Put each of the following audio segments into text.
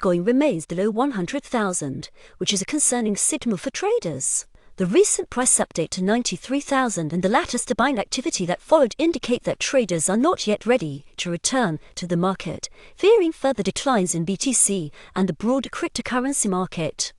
Bitcoin remains below 100,000, which is a concerning signal for traders. The recent price update to 93,000 and the latest buying activity that followed indicate that traders are not yet ready to return to the market, fearing further declines in BTC and the broader cryptocurrency market.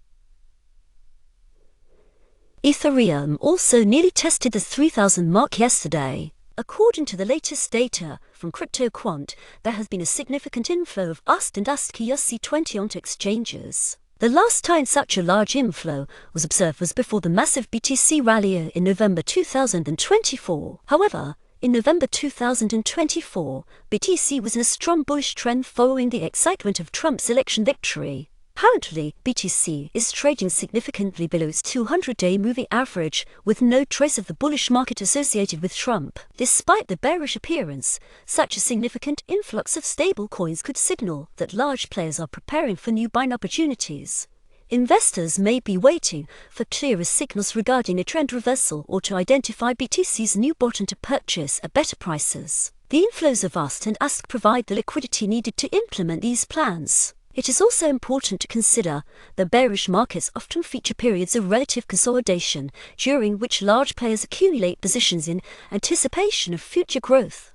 Ethereum also nearly tested the 3,000 mark yesterday. According to the latest data from CryptoQuant, there has been a significant inflow of USD and USDC onto exchanges. The last time such a large inflow was observed was before the massive BTC rally in November 2024. However, in November 2024, BTC was in a strong bullish trend following the excitement of Trump's election victory. Currently, BTC is trading significantly below its 200-day moving average, with no trace of the bullish market associated with Trump. Despite the bearish appearance, such a significant influx of stablecoins could signal that large players are preparing for new buying opportunities. Investors may be waiting for clearer signals regarding a trend reversal or to identify BTC's new bottom to purchase at better prices. The inflows of USD and USDC provide the liquidity needed to implement these plans. It is also important to consider that bearish markets often feature periods of relative consolidation, during which large players accumulate positions in anticipation of future growth.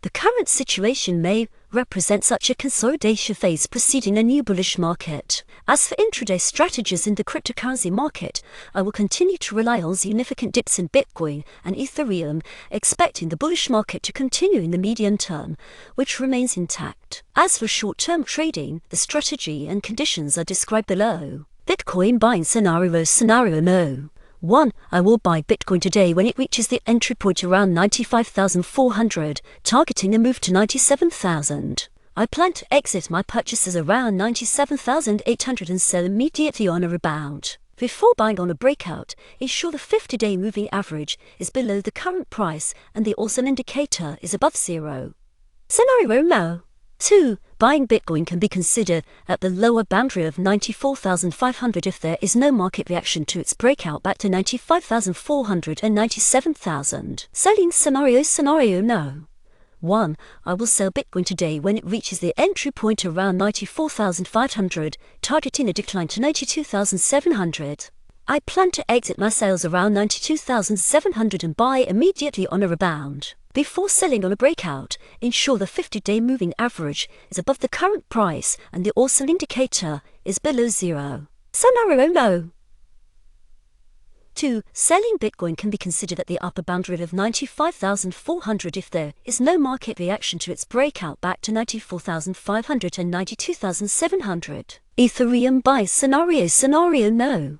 The current situation may represent such a consolidation phase preceding a new bullish market. As for intraday strategies in the cryptocurrency market, I will continue to rely on significant dips in Bitcoin and Ethereum, expecting the bullish market to continue in the medium term, which remains intact. As for short-term trading, the strategy and conditions are described below. Bitcoin buying scenario no. 1. I will buy Bitcoin today when it reaches the entry point around 95,400, targeting a move to 97,000. I plan to exit my purchases around 97,800 and sell immediately on a rebound. Before buying on a breakout, ensure the 50-day moving average is below the current price and the awesome indicator is above zero. Scenario no. 2. Buying Bitcoin can be considered at the lower boundary of 94,500 if there is no market reaction to its breakout back to 95,400 and 97,000. Selling scenario no. 1. I will sell Bitcoin today when it reaches the entry point around 94,500, targeting a decline to 92,700. I plan to exit my sales around 92,700 and buy immediately on a rebound. Before selling on a breakout, ensure the 50-day moving average is above the current price and the awesome indicator is below zero. Scenario no. 2. Selling Bitcoin can be considered at the upper boundary of 95,400 if there is no market reaction to its breakout back to 94,500 and 92,700. Ethereum buy scenario no.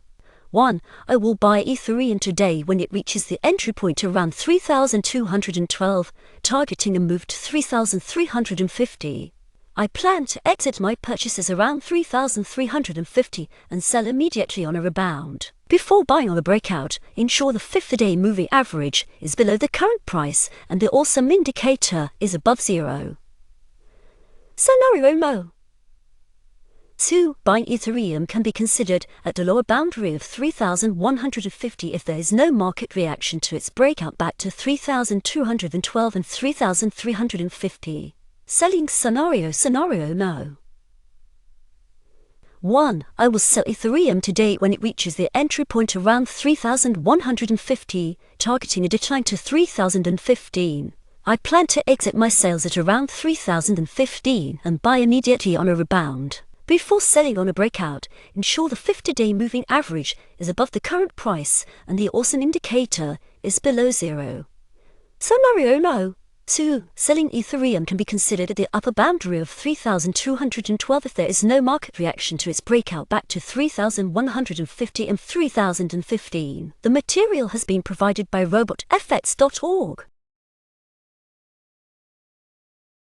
1. I will buy Ethereum today when it reaches the entry point around 3,212, targeting a move to 3,350. I plan to exit my purchases around 3,350 and sell immediately on a rebound. Before buying on a breakout, ensure the 50-day moving average is below the current price and the awesome indicator is above zero. Scenario no. 2. Buying Ethereum can be considered at the lower boundary of 3,150 if there is no market reaction to its breakout back to 3,212 and 3,350. Selling scenario no. 1. I will sell Ethereum today when it reaches the entry point around 3,150, targeting a decline to 3,015. I plan to exit my sales at around 3,015 and buy immediately on a rebound. Before selling on a breakout, ensure the 50-day moving average is above the current price and the awesome indicator is below zero. Scenario no. 2. Selling Ethereum can be considered at the upper boundary of 3,212 if there is no market reaction to its breakout back to 3,150 and 3,015. The material has been provided by robotfx.org.